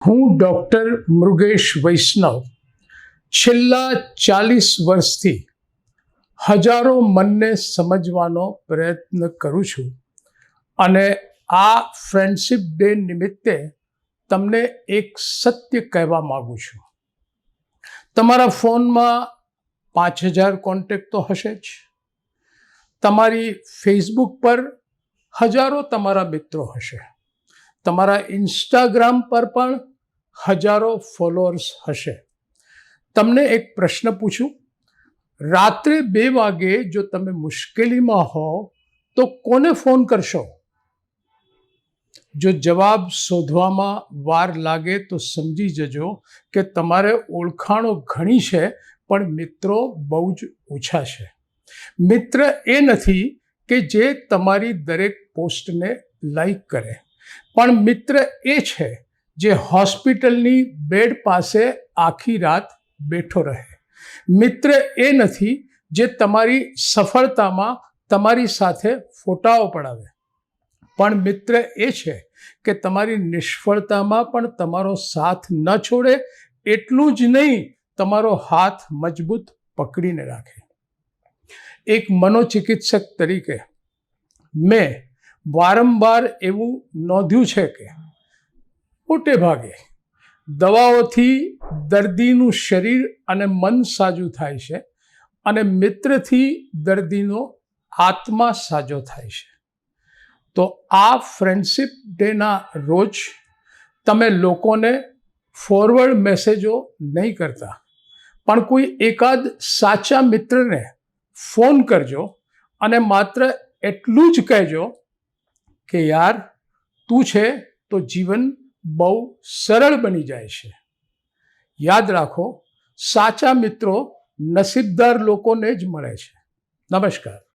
હું ડૉક્ટર મૃગેશ વૈષ્ણવ છેલ્લા 40 વર્ષથી હજારો મનને સમજવાનો પ્રયત્ન કરું છું અને આ ફ્રેન્ડશિપ ડે નિમિત્તે તમને એક સત્ય કહેવા માગું છું. તમારા ફોનમાં 5000 કોન્ટેક્ટ તો હશે જ. તમારી ફેસબુક પર હજારો તમારા મિત્રો હશે. તમારા ઇન્સ્ટાગ્રામ પર પણ હજારો ફોલોઅર્સ હશે. તમને એક પ્રશ્ન પૂછું, રાત્રે 2 વાગે જો તમે મુશ્કેલીમાં હો તો કોને ફોન કરશો? જો જવાબ શોધવામાં વાર લાગે તો સમજી જજો કે તમારે ઓળખાણો ઘણી છે પણ મિત્રો બહુ જ ઓછા છે. મિત્ર એ નથી કે જે તમારી દરેક પોસ્ટને લાઈક કરે, પણ મિત્ર એ છે જે હોસ્પિટલની બેડ પાસે આખી રાત બેઠો રહે. મિત્ર એ નથી જે તમારી સફળતામાં તમારી સાથે ફોટાઓ પડાવે, પણ મિત્ર એ છે કે તમારી નિષ્ફળતામાં પણ તમારો સાથ ન છોડે, એટલું જ નહીં તમારો હાથ મજબૂત પકડીને રાખે. એક મનોચિકિત્સક તરીકે મેં વારંવાર એવું નોંધ્યું છે કે મોટે ભાગે દવાઓથી દર્દીનું શરીર અને મન સાજું થાય છે અને મિત્રથી દર્દીનો આત્મા સાજો થાય છે. તો આ ફ્રેન્ડશિપ ડેના રોજ તમે લોકોને ફોરવર્ડ મેસેજો નહીં કરતા, પણ કોઈ એકાદ સાચા મિત્રને ફોન કરજો અને માત્ર એટલું જ કહેજો કે યાર તું છે તો જીવન બહુ સરળ બની જાય છે. યાદ રાખો, સાચા મિત્રો નસીબદાર લોકોને જ મળે છે. નમસ્કાર.